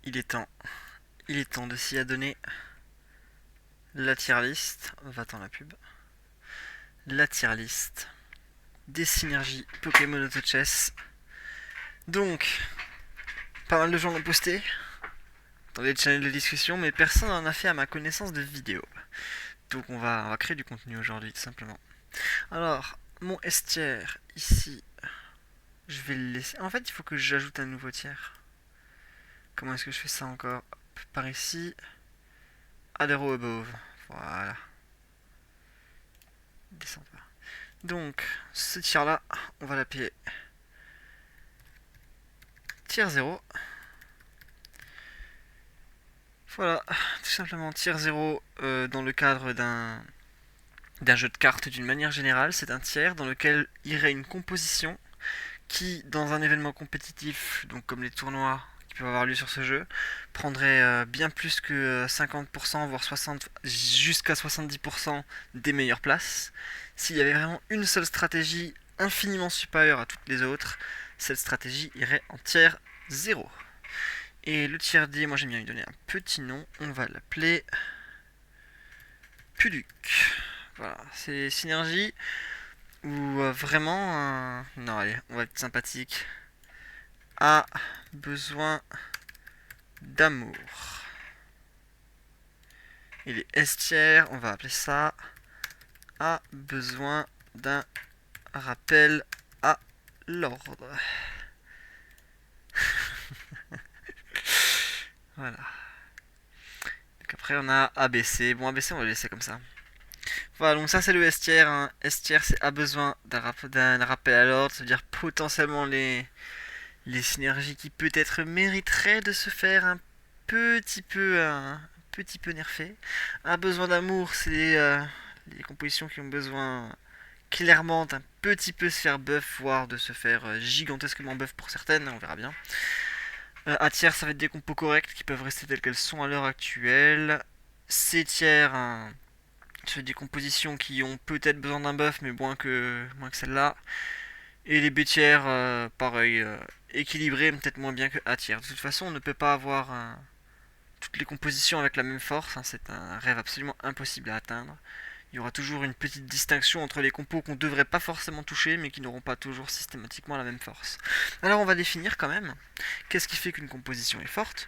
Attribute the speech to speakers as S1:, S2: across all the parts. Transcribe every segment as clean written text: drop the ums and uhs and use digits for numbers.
S1: Il est temps. Il est temps de s'y adonner. La tier list. Va-t'en la pub. La tier list des synergies Pokémon Auto Chess. Donc, pas mal de gens l'ont posté dans les channels de discussion, mais personne n'en a fait à ma connaissance de vidéo. Donc on va créer du contenu aujourd'hui, tout simplement. Alors, mon S tier, ici, je vais le laisser. En fait, il faut que j'ajoute un nouveau tiers. Comment est-ce que je fais ça encore? Hop, par ici. Add a row above. Voilà. Descends pas. Donc, ce tiers là, on va l'appeler tiers 0. Voilà, tout simplement tiers 0 dans le cadre d'un jeu de cartes d'une manière générale. C'est un tiers dans lequel irait une composition qui, dans un événement compétitif, donc comme les tournois qui peuvent avoir lieu sur ce jeu, prendrait bien plus que 50%, voire 60, jusqu'à 70% des meilleures places. S'il y avait vraiment une seule stratégie infiniment supérieure à toutes les autres, cette stratégie irait en tiers 0. Et le tiers D, moi j'aime bien lui donner un petit nom, on va l'appeler Puduc. Voilà, c'est des synergies où vraiment, non allez, on va être sympathique, a besoin d'amour. Et les S tiers, on va appeler ça a besoin d'un rappel à l'ordre. Voilà. Donc après on a ABC. Bon, ABC on va le laisser comme ça. Voilà, donc ça c'est le S tiers. Hein. S tiers c'est a besoin d'un rappel à l'ordre. Ça veut dire potentiellement les synergies qui peut-être mériteraient de se faire un petit peu nerfées. A besoin d'amour, c'est les compositions qui ont besoin clairement d'un petit peu se faire buff, voire de se faire gigantesquement buff pour certaines, on verra bien. A tiers, ça va être des compos correctes qui peuvent rester telles qu'elles sont à l'heure actuelle. C tiers, hein, c'est des compositions qui ont peut-être besoin d'un buff, mais moins que celle-là. Et les B tiers, pareil, équilibrés, peut-être moins bien que A tiers. De toute façon, on ne peut pas avoir toutes les compositions avec la même force, hein, c'est un rêve absolument impossible à atteindre. Il y aura toujours une petite distinction entre les compos qu'on ne devrait pas forcément toucher, mais qui n'auront pas toujours systématiquement la même force. Alors on va définir quand même qu'est-ce qui fait qu'une composition est forte.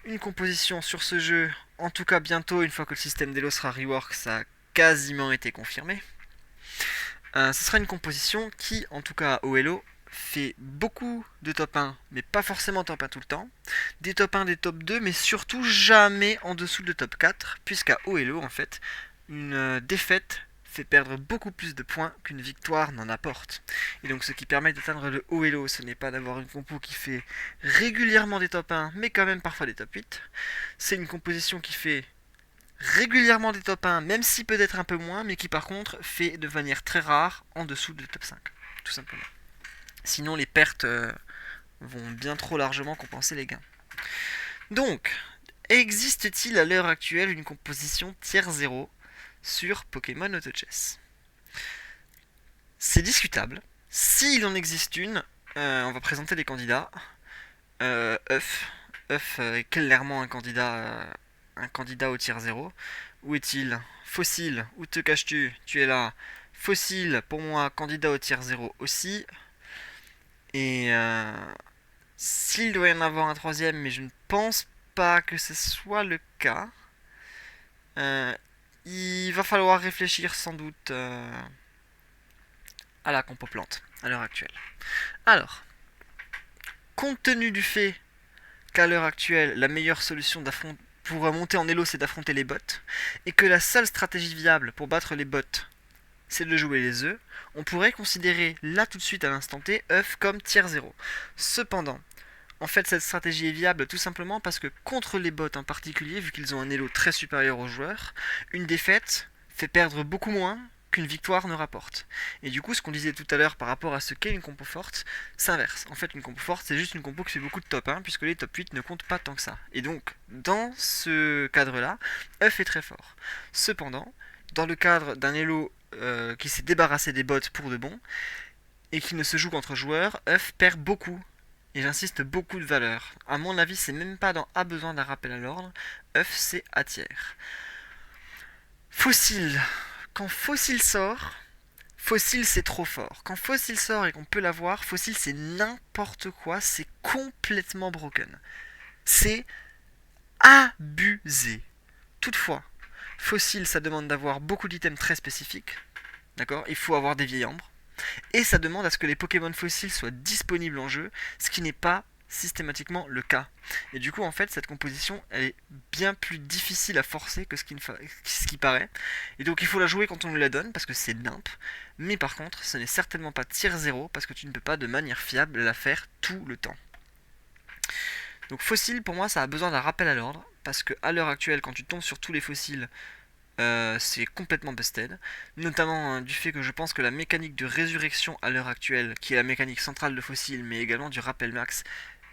S1: Une composition sur ce jeu, en tout cas bientôt, une fois que le système d'Elo sera rework, ça a quasiment été confirmé. Ce sera une composition qui, en tout cas au Elo, fait beaucoup de top 1, mais pas forcément top 1 tout le temps. Des top 1, des top 2, mais surtout jamais en dessous de top 4, puisqu'à Oelo, en fait, une défaite fait perdre beaucoup plus de points qu'une victoire n'en apporte. Et donc ce qui permet d'atteindre le haut elo, ce n'est pas d'avoir une compo qui fait régulièrement des top 1, mais quand même parfois des top 8. C'est une composition qui fait régulièrement des top 1, même si peut-être un peu moins, mais qui par contre fait de manière très rare en dessous de top 5, tout simplement. Sinon les pertes vont bien trop largement compenser les gains. Donc, existe-t-il à l'heure actuelle une composition tiers 0 sur Pokémon Auto Chess? C'est discutable. S'il en existe une, on va présenter les candidats. Euf. Euf est clairement un candidat au tiers 0. Où est-il? Fossile, où te caches-tu? Tu es là. Fossile, pour moi, candidat au tiers 0 aussi. Et s'il doit y en avoir un troisième, mais je ne pense pas que ce soit le cas, euh, il va falloir réfléchir sans doute à la compo plante à l'heure actuelle. Alors, compte tenu du fait qu'à l'heure actuelle, la meilleure solution pour monter en elo, c'est d'affronter les bots, et que la seule stratégie viable pour battre les bots, c'est de jouer les œufs, on pourrait considérer là tout de suite à l'instant T œuf comme tiers 0. Cependant, en fait, cette stratégie est viable tout simplement parce que contre les bots en particulier, vu qu'ils ont un elo très supérieur aux joueurs, une défaite fait perdre beaucoup moins qu'une victoire ne rapporte. Et du coup, ce qu'on disait tout à l'heure par rapport à ce qu'est une compo forte, s'inverse. En fait, une compo forte, c'est juste une compo qui fait beaucoup de top 1, puisque les top 8 ne comptent pas tant que ça. Et donc, dans ce cadre-là, œuf est très fort. Cependant, dans le cadre d'un elo qui s'est débarrassé des bots pour de bon, et qui ne se joue qu'entre joueurs, œuf perd beaucoup Et j'insiste, beaucoup de valeurs. À mon avis, c'est même pas dans A besoin d'un rappel à l'ordre. œuf, c'est A tiers. Fossile. Quand Fossile sort, Fossile c'est trop fort. Quand Fossile sort et qu'on peut l'avoir, Fossile c'est n'importe quoi, c'est complètement broken. C'est abusé. Toutefois, Fossile ça demande d'avoir beaucoup d'items très spécifiques. D'accord. Il faut avoir des vieilles ambres. Et ça demande à ce que les Pokémon fossiles soient disponibles en jeu, ce qui n'est pas systématiquement le cas. Et du coup, en fait, cette composition, elle est bien plus difficile à forcer que ce qui paraît. Et donc, il faut la jouer quand on nous la donne, parce que c'est nimp. Mais par contre, ce n'est certainement pas tier 0, parce que tu ne peux pas de manière fiable la faire tout le temps. Donc, fossile, pour moi, ça a besoin d'un rappel à l'ordre, parce que à l'heure actuelle, quand tu tombes sur tous les fossiles, c'est complètement busted, notamment du fait que je pense que la mécanique de résurrection à l'heure actuelle, qui est la mécanique centrale de Fossil, mais également du rappel max,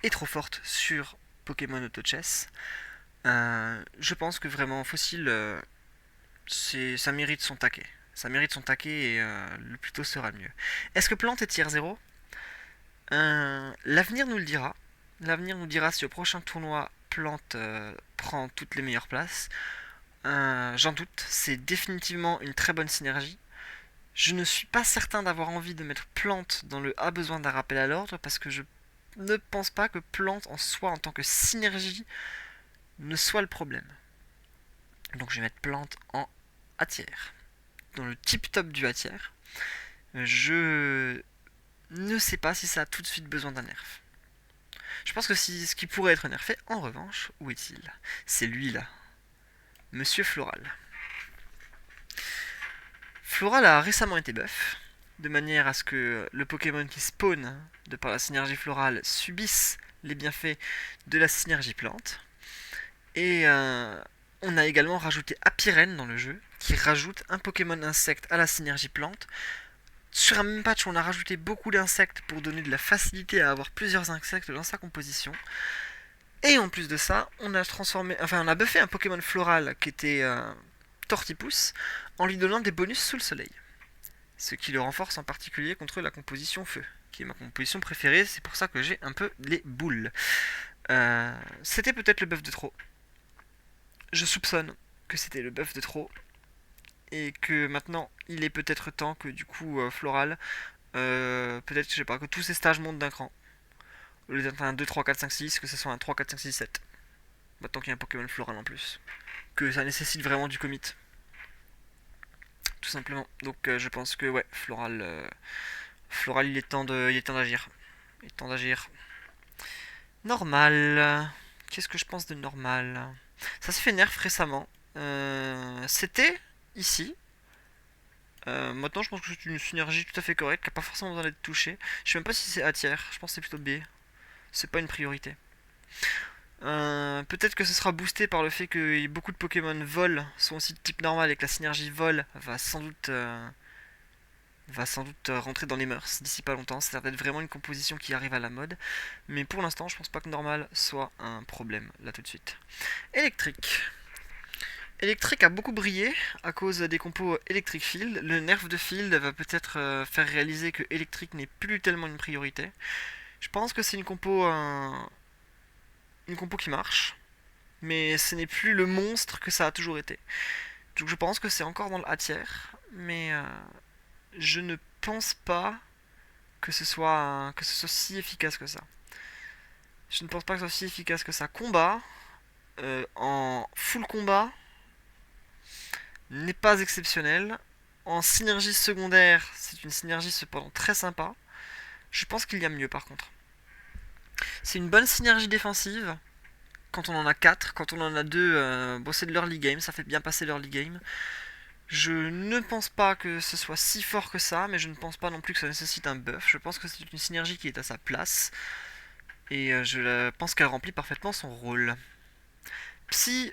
S1: est trop forte sur Pokémon Auto Chess. Je pense que vraiment Fossil, ça mérite son taquet. Ça mérite son taquet et le plus tôt sera le mieux. Est-ce que Plante est tier 0? L'avenir nous le dira. L'avenir nous dira si au prochain tournoi Plante prend toutes les meilleures places. J'en doute, c'est définitivement une très bonne synergie. Je ne suis pas certain d'avoir envie de mettre Plante dans le A besoin d'un rappel à l'ordre parce que je ne pense pas que Plante en soi en tant que synergie ne soit le problème. Donc je vais mettre Plante en A tiers. Dans le tip top du A tiers. Je ne sais pas si ça a tout de suite besoin d'un nerf. Je pense que ce qui pourrait être nerfé, en revanche, où est-il? C'est lui là. Monsieur Floral. Floral a récemment été buff, de manière à ce que le Pokémon qui spawn de par la synergie florale subisse les bienfaits de la synergie plante. Et on a également rajouté Apiren dans le jeu, qui rajoute un Pokémon insecte à la synergie plante. Sur un même patch, on a rajouté beaucoup d'insectes pour donner de la facilité à avoir plusieurs insectes dans sa composition. Et en plus de ça, on a buffé un Pokémon floral qui était Tortipousse en lui donnant des bonus sous le soleil. Ce qui le renforce en particulier contre la composition feu, qui est ma composition préférée, c'est pour ça que j'ai un peu les boules. C'était peut-être le buff de trop. Je soupçonne que c'était le buff de trop. Et que maintenant, il est peut-être temps que du coup, Floral, peut-être, je sais pas, que tous ces stages montent d'un cran. Au lieu d'être un 2, 3, 4, 5, 6, que ce soit un 3, 4, 5, 6, 7. Maintenant qu'il y a un Pokémon Floral en plus. Que ça nécessite vraiment du commit. Tout simplement. Donc je pense que ouais, Floral, il est temps d'agir. Il est temps d'agir. Normal. Qu'est-ce que je pense de normal? Ça s'est fait nerf récemment. C'était ici. Maintenant, je pense que c'est une synergie tout à fait correcte, qui n'a pas forcément besoin d'être touchée. Je sais même pas si c'est A tiers. Je pense que c'est plutôt B. C'est pas une priorité. Peut-être que ce sera boosté par le fait que beaucoup de Pokémon vol sont aussi de type normal et que la synergie vol va sans doute rentrer dans les mœurs d'ici pas longtemps. Ça va être vraiment une composition qui arrive à la mode. Mais pour l'instant, je pense pas que normal soit un problème là tout de suite. Électrique. Électrique a beaucoup brillé à cause des compos Electric Field. Le nerf de Field va peut-être faire réaliser que électrique n'est plus tellement une priorité. Je pense que c'est une compo qui marche, mais ce n'est plus le monstre que ça a toujours été. Donc je pense que c'est encore dans le A tiers, mais je ne pense pas que ce soit si efficace que ça. Je ne pense pas que ce soit si efficace que ça. Combat, en full combat, n'est pas exceptionnel. En synergie secondaire, c'est une synergie cependant très sympa. Je pense qu'il y a mieux par contre. C'est une bonne synergie défensive. Quand on en a 4, quand on en a 2, bon c'est de l'early game, ça fait bien passer l'early game. Je ne pense pas que ce soit si fort que ça, mais je ne pense pas non plus que ça nécessite un buff. Je pense que c'est une synergie qui est à sa place. Et je pense qu'elle remplit parfaitement son rôle. Psy,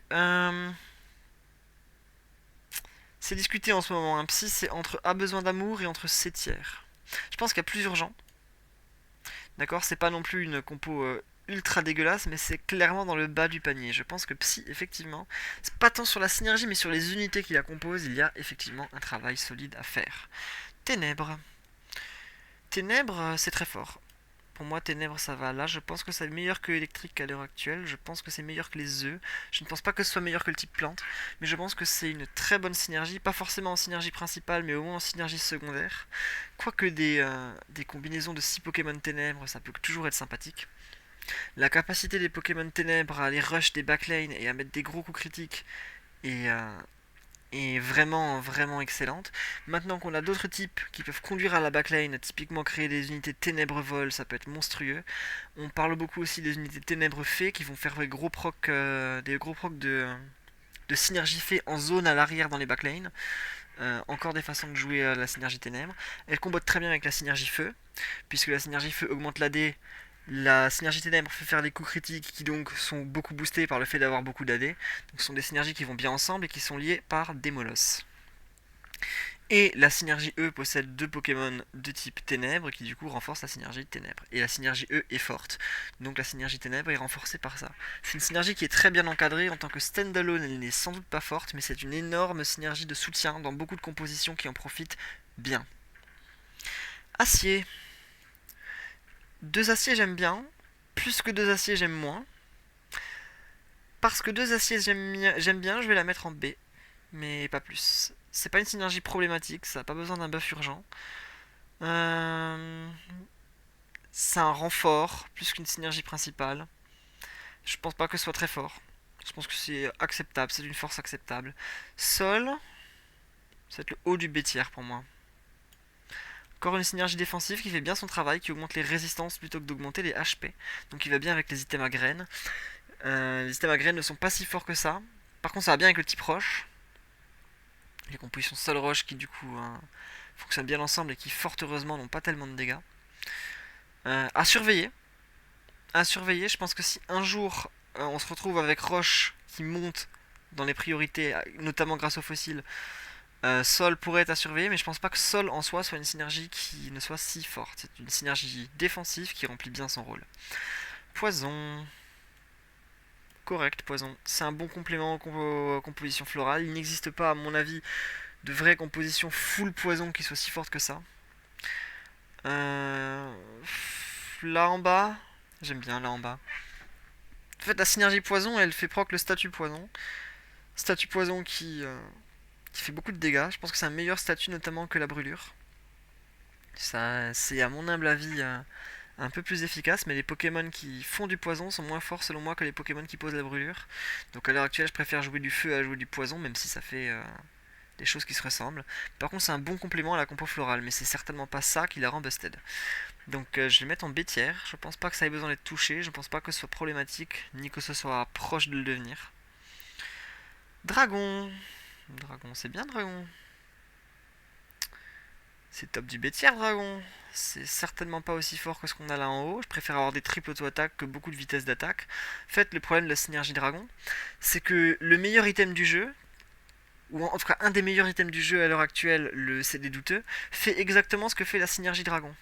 S1: c'est discuté en ce moment. Un Psy, c'est entre A besoin d'amour et entre C tiers. Je pense qu'il y a plus urgent. D'accord, c'est pas non plus une compo ultra dégueulasse, mais c'est clairement dans le bas du panier. Je pense que Psy, effectivement, c'est pas tant sur la synergie, mais sur les unités qui la composent, il y a effectivement un travail solide à faire. Ténèbres. Ténèbres, c'est très fort. Pour moi, Ténèbres, ça va là. Je pense que c'est meilleur que Électrique à l'heure actuelle. Je pense que c'est meilleur que les œufs. Je ne pense pas que ce soit meilleur que le type plante. Mais je pense que c'est une très bonne synergie. Pas forcément en synergie principale, mais au moins en synergie secondaire. Quoique des combinaisons de 6 Pokémon Ténèbres, ça peut toujours être sympathique. La capacité des Pokémon Ténèbres à aller rush des backlanes et à mettre des gros coups critiques est vraiment vraiment excellente. Maintenant qu'on a d'autres types qui peuvent conduire à la backline, typiquement créer des unités ténèbres vol, ça peut être monstrueux. On parle beaucoup aussi des unités ténèbres fées qui vont faire des gros procs de synergie fée en zone à l'arrière dans les backlines. Encore des façons de jouer à la synergie ténèbres. Elle combote très bien avec la synergie feu, puisque la synergie feu augmente l'AD. La synergie ténèbres fait faire des coups critiques qui donc sont beaucoup boostés par le fait d'avoir beaucoup d'AD. Donc ce sont des synergies qui vont bien ensemble et qui sont liées par des molosses. Et la synergie E possède deux Pokémon de type ténèbres qui du coup renforcent la synergie ténèbres. Et la synergie E est forte, donc la synergie ténèbres est renforcée par ça. C'est une synergie qui est très bien encadrée en tant que standalone, elle n'est sans doute pas forte, mais c'est une énorme synergie de soutien dans beaucoup de compositions qui en profitent bien. Acier. Deux aciers j'aime bien, plus que deux aciers j'aime moins. Parce que deux aciers j'aime bien, je vais la mettre en B, mais pas plus. C'est pas une synergie problématique, ça n'a pas besoin d'un buff urgent. C'est un renfort, plus qu'une synergie principale. Je pense pas que ce soit très fort. Je pense que c'est acceptable, c'est d'une force acceptable. Sol, ça va être le haut du B tiers pour moi. Encore une synergie défensive qui fait bien son travail, qui augmente les résistances plutôt que d'augmenter les HP. Donc il va bien avec les items à graines. Les items à graines ne sont pas si forts que ça. Par contre ça va bien avec le type roche. Les compositions sol-roche qui du coup fonctionnent bien ensemble et qui fort heureusement n'ont pas tellement de dégâts. À surveiller. À surveiller, je pense que si un jour on se retrouve avec roche qui monte dans les priorités, notamment grâce aux fossiles, Sol pourrait être à surveiller, mais je pense pas que Sol en soi soit une synergie qui ne soit si forte. C'est une synergie défensive qui remplit bien son rôle. Poison. Correct, poison. C'est un bon complément aux compositions florales. Il n'existe pas, à mon avis, de vraie composition full poison qui soit si forte que ça. Là en bas, j'aime bien là en bas. En fait, la synergie poison, elle fait proc le statut poison. Statut poison qui fait beaucoup de dégâts. Je pense que c'est un meilleur statut notamment que la brûlure. Ça, c'est à mon humble avis un peu plus efficace, mais les Pokémon qui font du poison sont moins forts selon moi que les Pokémon qui posent la brûlure. Donc à l'heure actuelle, je préfère jouer du feu à jouer du poison, même si ça fait des choses qui se ressemblent. Par contre, c'est un bon complément à la compo florale, mais c'est certainement pas ça qui la rend busted. Donc je vais le mettre en B tiers. Je pense pas que ça ait besoin d'être touché, je pense pas que ce soit problématique, ni que ce soit proche de le devenir. Dragon. Dragon, c'est bien Dragon. C'est top du B tiers Dragon. C'est certainement pas aussi fort que ce qu'on a là en haut. Je préfère avoir des triples auto-attaques que beaucoup de vitesse d'attaque. En fait, le problème de la synergie Dragon, c'est que le meilleur item du jeu, ou en tout cas un des meilleurs items du jeu à l'heure actuelle, le CD douteux, fait exactement ce que fait la synergie Dragon.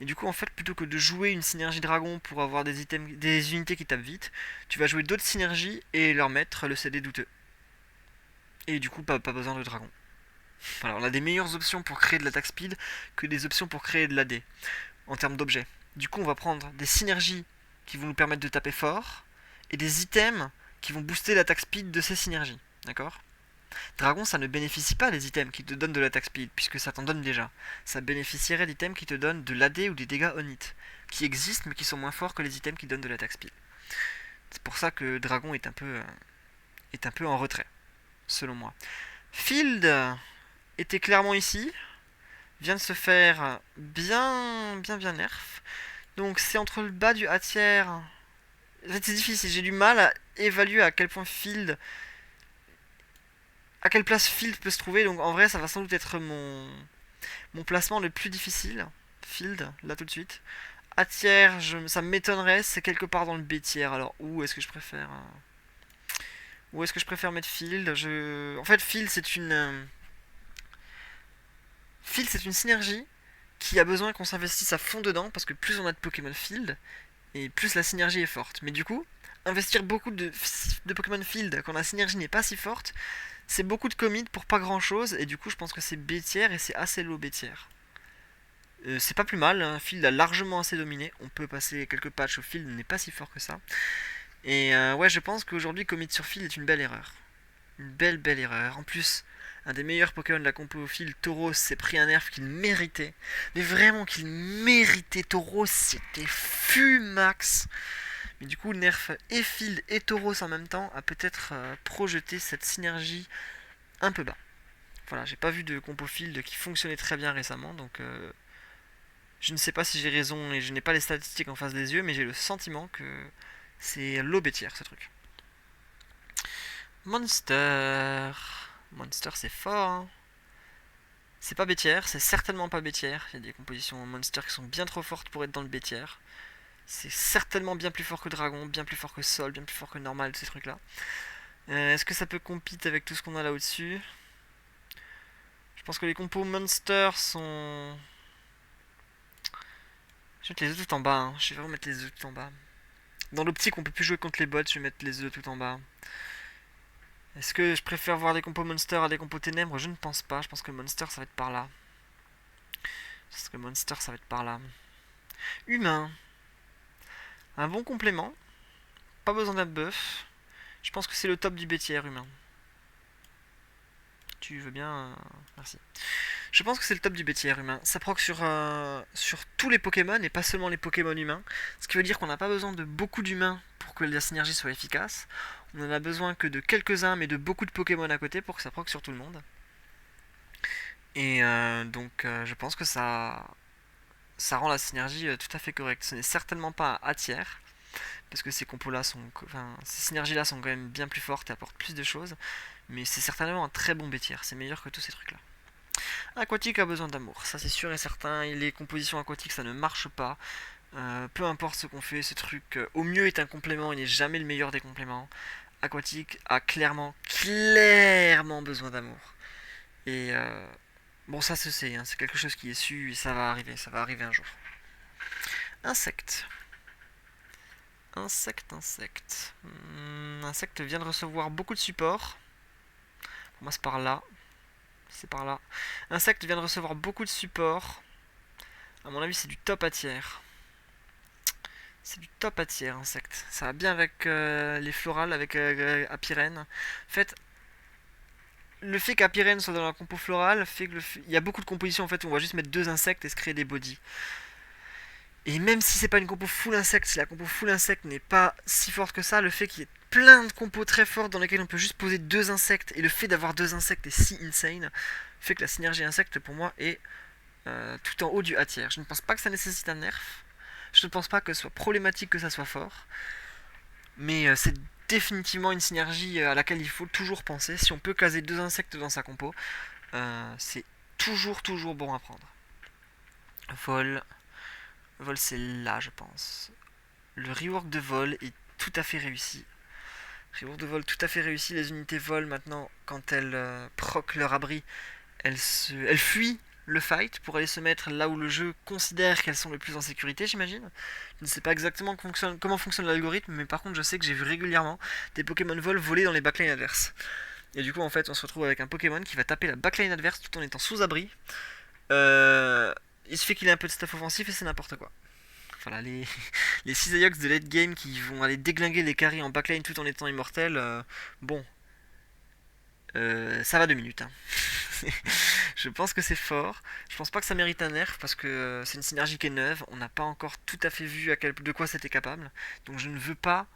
S1: Et du coup, en fait, plutôt que de jouer une synergie Dragon pour avoir des unités qui tapent vite, tu vas jouer d'autres synergies et leur mettre le CD douteux. Et du coup, pas besoin de Dragon. Voilà, on a des meilleures options pour créer de l'attaque speed que des options pour créer de l'AD en termes d'objets. Du coup, on va prendre des synergies qui vont nous permettre de taper fort et des items qui vont booster l'attaque speed de ces synergies. D'accord ? Dragon, ça ne bénéficie pas des items qui te donnent de l'attaque speed, puisque ça t'en donne déjà. Ça bénéficierait d'items qui te donnent de l'AD ou des dégâts on hit, qui existent mais qui sont moins forts que les items qui donnent de l'attaque speed. C'est pour ça que Dragon est un peu en retrait, selon moi. Field était clairement ici, vient de se faire bien nerf. Donc c'est entre le bas du A tiers. En fait c'est difficile, j'ai du mal à évaluer à quel point Field, à quelle place Field peut se trouver. Donc en vrai ça va sans doute être mon placement le plus difficile. Field, là tout de suite. A tiers, ça m'étonnerait, c'est quelque part dans le B tiers. Alors où est-ce que je préfère mettre Field En fait Field c'est une synergie qui a besoin qu'on s'investisse à fond dedans, parce que plus on a de Pokémon Field, et plus la synergie est forte. Mais du coup, investir beaucoup de Pokémon Field quand la synergie n'est pas si forte, c'est beaucoup de commit pour pas grand chose, et du coup je pense que c'est B tiers, et c'est assez low B tiers. C'est pas plus mal, hein. Field a largement assez dominé. On peut passer quelques patchs au Field, n'est pas si fort que ça. Et ouais, je pense qu'aujourd'hui, commit sur Field est une belle erreur. Une belle erreur. En plus, un des meilleurs Pokémon de la compo au Field, Tauros, s'est pris un nerf qu'il méritait. Mais vraiment qu'il méritait. Tauros, c'était Fumax. Mais du coup, nerf et Field et Tauros en même temps a peut-être projeté cette synergie un peu bas. Voilà, j'ai pas vu de compo Field qui fonctionnait très bien récemment, donc je ne sais pas si j'ai raison et je n'ai pas les statistiques en face des yeux, mais j'ai le sentiment que c'est l'eau bêtière ce truc. Monster. Monster c'est fort, hein. C'est pas bêtière, c'est certainement pas bêtière. Il y a des compositions Monster qui sont bien trop fortes pour être dans le bêtière. C'est certainement bien plus fort que Dragon, bien plus fort que Sol, bien plus fort que Normal, ces trucs là. Est-ce que ça peut compete avec tout ce qu'on a là au-dessus? Je pense que les compos Monster sont... Je vais mettre les œufs tout en bas, hein. Je vais vraiment mettre les œufs tout en bas. Dans l'optique, on peut plus jouer contre les bots, je vais mettre les œufs tout en bas. Est-ce que je préfère voir des compos Monster à des compos Ténèbres? Je ne pense pas. Je pense que Monster, ça va être par là. Je pense que Monster, ça va être par là. Humain. Un bon complément. Pas besoin d'un buff. Je pense que c'est le top du bêtière humain. Tu veux bien... Merci. Je pense que c'est le top du bêtière humain. Ça proc sur tous les Pokémon et pas seulement les Pokémon humains. Ce qui veut dire qu'on n'a pas besoin de beaucoup d'humains pour que la synergie soit efficace. On en a besoin que de quelques-uns mais de beaucoup de Pokémon à côté pour que ça proc sur tout le monde. Et donc je pense que ça rend la synergie tout à fait correcte. Ce n'est certainement pas un A tiers, parce que ces compos-là sont, enfin, ces synergies-là sont quand même bien plus fortes et apportent plus de choses. Mais c'est certainement un très bon bêtière. C'est meilleur que tous ces trucs-là. Aquatique a besoin d'amour, ça c'est sûr et certain. Et les compositions aquatiques, ça ne marche pas. Peu importe ce qu'on fait, ce truc au mieux est un complément, il n'est jamais le meilleur des compléments. Aquatique a clairement besoin d'amour. Et bon, ça se sait, hein, c'est quelque chose qui est su et ça va arriver un jour. Insecte. Insecte. Insecte vient de recevoir beaucoup de support. Pour moi, c'est par là. C'est par là. Insecte vient de recevoir beaucoup de support. À mon avis, c'est du top à tiers. C'est du top à tiers, insecte. Ça va bien avec les florales, avec Apirène. En fait, le fait qu'Apirène soit dans la compo florale fait que il y a beaucoup de compositions en fait où on va juste mettre deux insectes et se créer des bodies. Et même si c'est pas une compo full insecte, si la compo full insecte n'est pas si forte que ça, le fait qu'il y ait plein de compos très fortes dans lesquelles on peut juste poser deux insectes, et le fait d'avoir deux insectes est si insane, fait que la synergie insecte pour moi est tout en haut du A tiers. Je ne pense pas que ça nécessite un nerf, je ne pense pas que ce soit problématique que ça soit fort, mais c'est définitivement une synergie à laquelle il faut toujours penser. Si on peut caser deux insectes dans sa compo, c'est toujours bon à prendre. Vol. Vol c'est là je pense. Le rework de vol est tout à fait réussi. Rework de vol tout à fait réussi. Les unités vol maintenant quand elles proc leur abri, elles fuient le fight pour aller se mettre là où le jeu considère qu'elles sont le plus en sécurité, j'imagine. Je ne sais pas exactement comment fonctionne l'algorithme, mais par contre je sais que j'ai vu régulièrement des Pokémon vol voler dans les backlines adverses. Et du coup en fait on se retrouve avec un Pokémon qui va taper la backline adverse tout en étant sous abri. Il suffit qu'il ait un peu de stuff offensif et c'est n'importe quoi. Voilà, les Cisaiox de late game qui vont aller déglinguer les carries en backline tout en étant immortels, bon, ça va 2 minutes, hein. Je pense que c'est fort. Je pense pas que ça mérite un nerf parce que c'est une synergie qui est neuve. On n'a pas encore tout à fait vu de quoi c'était capable. Donc je ne veux pas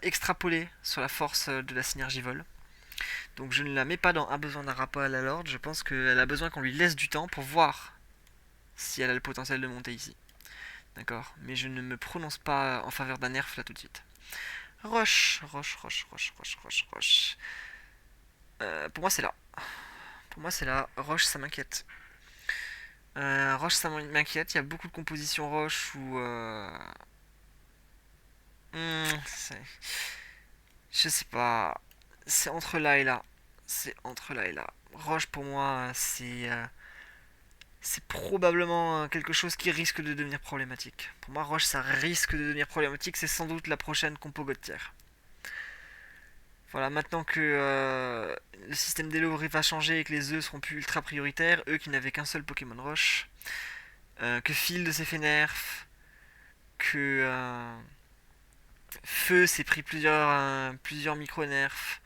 S1: extrapoler sur la force de la synergie vol. Donc je ne la mets pas dans un besoin d'un rappel à l'ordre. Je pense qu'elle a besoin qu'on lui laisse du temps pour voir si elle a le potentiel de monter ici. D'accord. Mais je ne me prononce pas en faveur d'un nerf là tout de suite. Roche. Pour moi c'est là. Pour moi c'est là. Roche ça m'inquiète. Roche ça m'inquiète. Il y a beaucoup de compositions roche où... je sais pas. C'est entre là et là. C'est entre là et là. Roche pour moi c'est probablement quelque chose qui risque de devenir problématique. Pour moi, Roche, ça risque de devenir problématique. C'est sans doute la prochaine compo God tier. Voilà, maintenant que le système d'Elo va changer et que les œufs seront plus ultra prioritaires, eux qui n'avaient qu'un seul Pokémon Roche, que Field s'est fait nerf, que Feu s'est pris plusieurs micro-nerfs.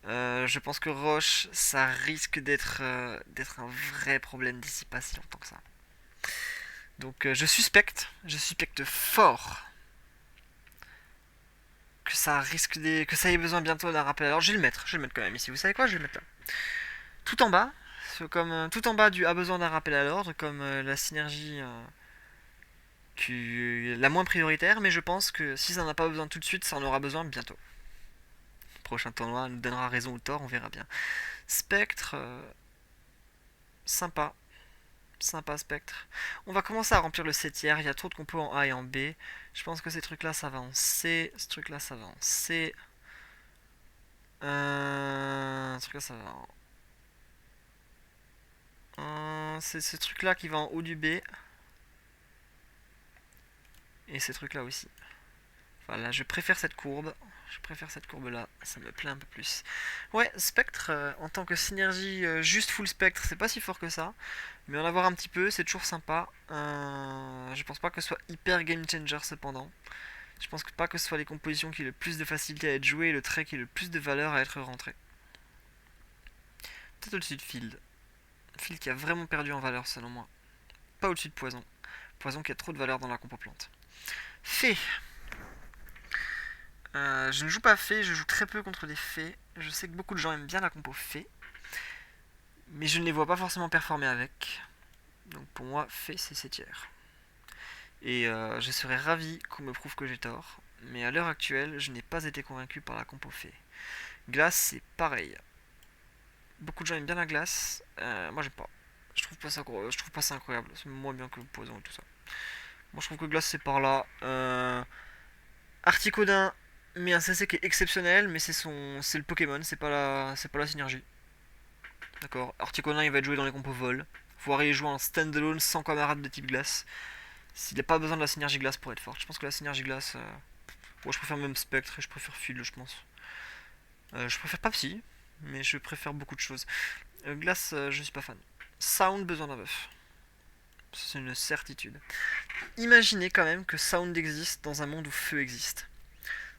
S1: Je pense que Roche, ça risque d'être un vrai problème d'ici pas si longtemps que ça. Donc je suspecte fort que ça ait besoin bientôt d'un rappel. Alors je vais le mettre quand même ici. Vous savez quoi? Je vais le mettre là. Tout en bas, comme tout en bas du a besoin d'un rappel à l'ordre, comme la synergie la moins prioritaire, mais je pense que si ça n'en a pas besoin tout de suite, ça en aura besoin bientôt. Le prochain tournoi nous donnera raison ou tort, on verra bien. Spectre, sympa. Sympa Spectre. On va commencer à remplir le C tiers. Il y a trop de compos en A et en B. Je pense que ces trucs-là, ça va en C. Ce truc-là, ça va en C. Ce truc-là, ça va c'est ce truc-là qui va en haut du B. Et ces trucs-là aussi. Voilà, je préfère cette courbe. Je préfère cette courbe-là. Ça me plaît un peu plus. Ouais, Spectre, en tant que synergie juste full Spectre, c'est pas si fort que ça. Mais en avoir un petit peu, c'est toujours sympa. Je pense pas que ce soit hyper game changer cependant. Je pense pas que ce soit les compositions qui aient le plus de facilité à être jouées et le trait qui ait le plus de valeur à être rentré. Peut-être au-dessus de Field. Field qui a vraiment perdu en valeur selon moi. Pas au-dessus de Poison. Poison qui a trop de valeur dans la compo plante. Fée. Je ne joue pas Fée, je joue très peu contre les Fées. Je sais que beaucoup de gens aiment bien la compo Fée. Mais je ne les vois pas forcément performer avec. Donc pour moi, Fée c'est C tiers. Et je serais ravi qu'on me prouve que j'ai tort. Mais à l'heure actuelle, je n'ai pas été convaincu par la compo Fée. Glace, c'est pareil. Beaucoup de gens aiment bien la glace. Moi, j'aime pas. Je trouve pas ça incroyable. C'est moins bien que le poison et tout ça. Moi, je trouve que glace, c'est par là. Articodin, mais un CC qui est exceptionnel, mais c'est le Pokémon, c'est pas la synergie. D'accord. Articodin, il va être joué dans les compos vol. Voire il est joué en standalone sans camarade de type glace. S'il n'a pas besoin de la synergie glace pour être fort. Je pense que la synergie glace. Bon, je préfère même Spectre et je préfère Field, je pense. Je préfère pas Psy, mais je préfère beaucoup de choses. Glace, je suis pas fan. Sound, besoin d'un buff. C'est une certitude. Imaginez quand même que Sound existe dans un monde où Feu existe.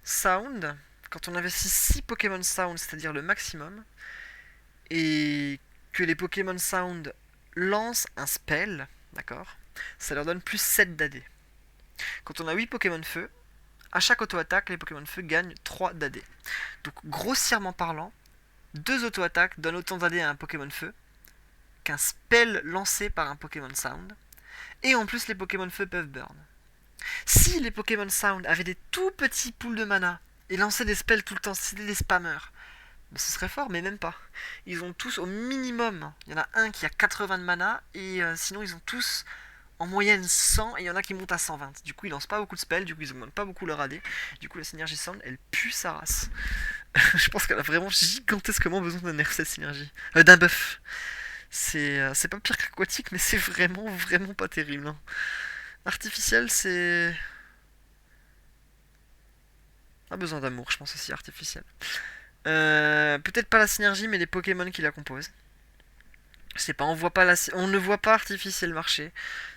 S1: Sound, quand on investit 6 Pokémon Sound, c'est-à-dire le maximum, et que les Pokémon Sound lancent un spell, d'accord, ça leur donne plus 7 d'AD. Quand on a 8 Pokémon Feu, à chaque auto-attaque, les Pokémon Feu gagnent 3 d'AD. Donc grossièrement parlant, 2 auto-attaques donnent autant d'AD à un Pokémon Feu qu'un spell lancé par un Pokémon Sound. Et en plus, les Pokémon Feu peuvent burn. Si les Pokémon Sound avaient des tout petits pools de mana et lançaient des spells tout le temps, c'était des spammers, ben ce serait fort, mais même pas. Ils ont tous au minimum, il y en a un qui a 80 de mana, et sinon ils ont tous en moyenne 100, et il y en a qui montent à 120. Du coup, ils lancent pas beaucoup de spells, du coup, ils augmentent pas beaucoup leur AD. Du coup, la synergie Sound, elle pue sa race. Je pense qu'elle a vraiment gigantesquement besoin d'un nerf cette synergie. D'un buff. C'est pas pire qu'aquatique, mais c'est vraiment, vraiment pas terrible. Hein. Artificiel, c'est. A besoin d'amour, je pense aussi, artificiel. Peut-être pas la synergie, mais les Pokémon qui la composent. Je sais pas, on ne voit pas artificiel marcher.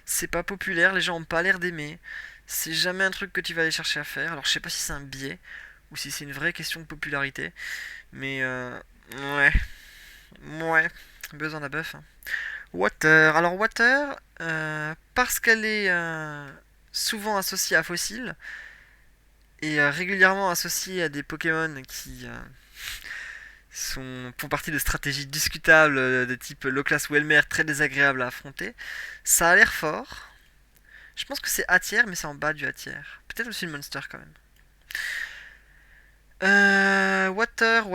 S1: C'est pas populaire, les gens ont pas l'air d'aimer. C'est jamais un truc que tu vas aller chercher à faire. Alors je sais pas si c'est un biais ou si c'est une vraie question de popularité. Mais ouais, ouais, besoin d'un buff. Hein. Water. Alors Water, parce qu'elle est souvent associée à Fossil et régulièrement associée à des Pokémon qui font partie de stratégies discutables de type low class ou Elmer très désagréables à affronter, ça a l'air fort. Je pense que c'est A tiers, mais c'est en bas du A tiers. Peut-être aussi le Monster quand même. Water.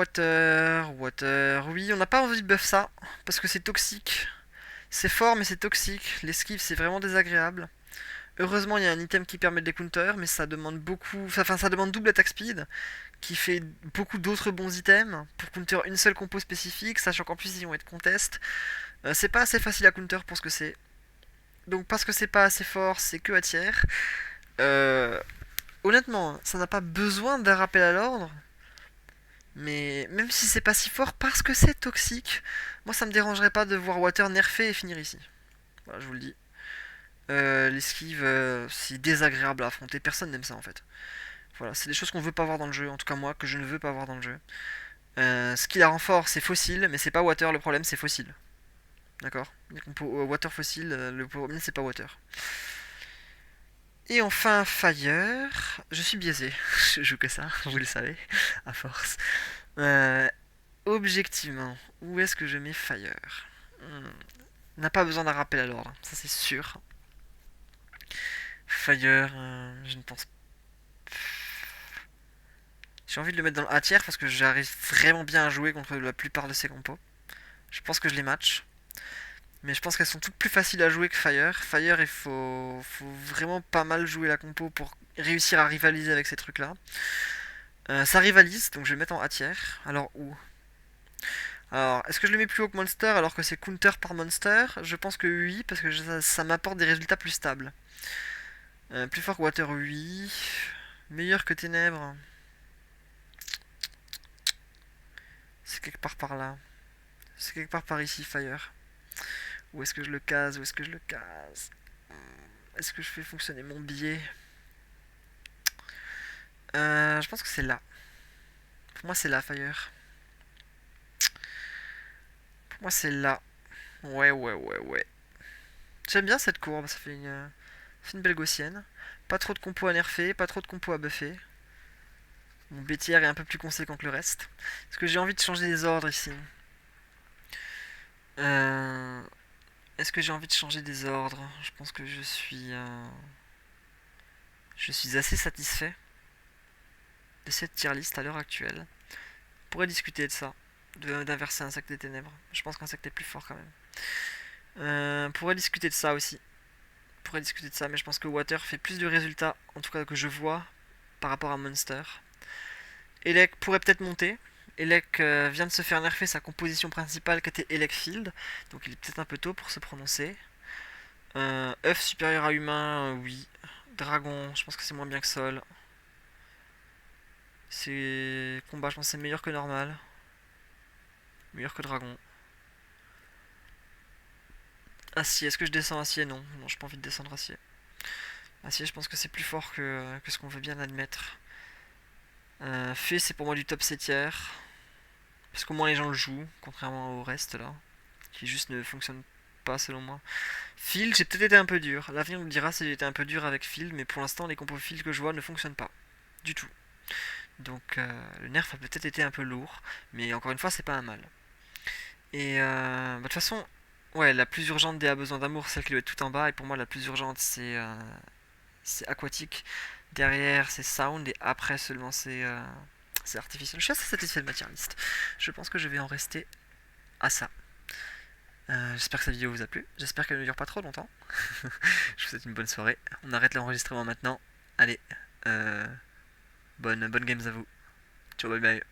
S1: Oui, on n'a pas envie de buff ça, parce que c'est toxique. C'est fort, mais c'est toxique. L'esquive, c'est vraiment désagréable. Heureusement, il y a un item qui permet de les counter, mais ça demande beaucoup. Enfin, ça demande double attack speed, qui fait beaucoup d'autres bons items pour counter une seule compo spécifique, sachant qu'en plus ils vont être contest. C'est pas assez facile à counter pour ce que c'est. Donc, parce que c'est pas assez fort, c'est que à tiers. Honnêtement, ça n'a pas besoin d'un rappel à l'ordre, Mais même si c'est pas si fort parce que c'est toxique, moi ça me dérangerait pas de voir Water nerfé et finir ici. Voilà, je vous le dis. L'esquive, c'est désagréable à affronter. Personne n'aime ça en fait. Voilà, c'est des choses qu'on veut pas voir dans le jeu. En tout cas moi, que je ne veux pas voir dans le jeu. Ce qui la rend fort, c'est Fossil, mais c'est pas Water le problème, c'est Fossil. D'accord. Water Fossil, le problème c'est pas Water. Et enfin Fire. Je suis biaisé. Je joue que ça, vous le savez, à force. Euh, Objectivement, où est-ce que je mets Fire? N'a pas besoin d'un rappel à l'ordre, ça c'est sûr. Fire, je ne pense pas. J'ai envie de le mettre dans le A tiers parce que j'arrive vraiment bien à jouer contre la plupart de ces compos. Je pense que je les match. Mais je pense qu'elles sont toutes plus faciles à jouer que Fire. Fire, faut vraiment pas mal jouer la compo pour réussir à rivaliser avec ces trucs-là. Ça rivalise, donc je vais le mettre en A tiers. Alors où? Alors, est-ce que je le mets plus haut que Monster alors que c'est counter par Monster? Je pense que oui, parce que ça m'apporte des résultats plus stables. Plus fort que Water, oui. Meilleur que Ténèbres. C'est quelque part par là. C'est quelque part par ici, Fire. Où est-ce que je le case? Où est-ce que je le case? Est-ce que je fais fonctionner mon biais? Je pense que c'est là. Pour moi, c'est là, Fire. Pour moi, c'est là. Ouais, ouais, ouais, ouais. J'aime bien cette courbe, ça fait une belle gaussienne. Pas trop de compos à nerfer, pas trop de compos à buffer. Mon BTR est un peu plus conséquent que le reste. Est-ce que j'ai envie de changer des ordres ici? euh, Est-ce que j'ai envie de changer des ordres? Je pense que je suis assez satisfait de cette tier list à l'heure actuelle. On pourrait discuter de ça, d'inverser Insecte des Ténèbres. Je pense qu'Insecte est plus fort quand même. On pourrait discuter de ça aussi. On pourrait discuter de ça, mais je pense que Water fait plus de résultats, en tout cas que je vois, par rapport à Monster. Elec pourrait peut-être monter. Elec vient de se faire nerfer sa composition principale qui était Elec Field, donc il est peut-être un peu tôt pour se prononcer. œuf supérieur à humain, oui. Dragon, je pense que c'est moins bien que Sol. C'est combat, je pense que c'est meilleur que normal. Meilleur que Dragon. Acier, est-ce que je descends Acier? Non, non, j'ai pas envie de descendre Acier. Acier, je pense que c'est plus fort que ce qu'on veut bien admettre. Fée, c'est pour moi du top 7 parce qu'au moins les gens le jouent, contrairement au reste là, qui juste ne fonctionne pas selon moi. Field, j'ai peut-être été un peu dur. L'avenir nous dira si j'ai été un peu dur avec Field, mais pour l'instant, les compos Field que je vois ne fonctionnent pas. Du tout. Donc le nerf a peut-être été un peu lourd, mais encore une fois, c'est pas un mal. Et de toute façon, ouais, la plus urgente des A besoin d'amour, celle qui doit être tout en bas, et pour moi, la plus urgente, c'est aquatique. Derrière, c'est sound, et après seulement, c'est artificiel. Je suis assez satisfait de ma tier list. Je pense que je vais en rester à ça. J'espère que cette vidéo vous a plu. J'espère qu'elle ne dure pas trop longtemps. Je vous souhaite une bonne soirée. On arrête l'enregistrement maintenant. Allez, bonne games à vous. Ciao, bye bye.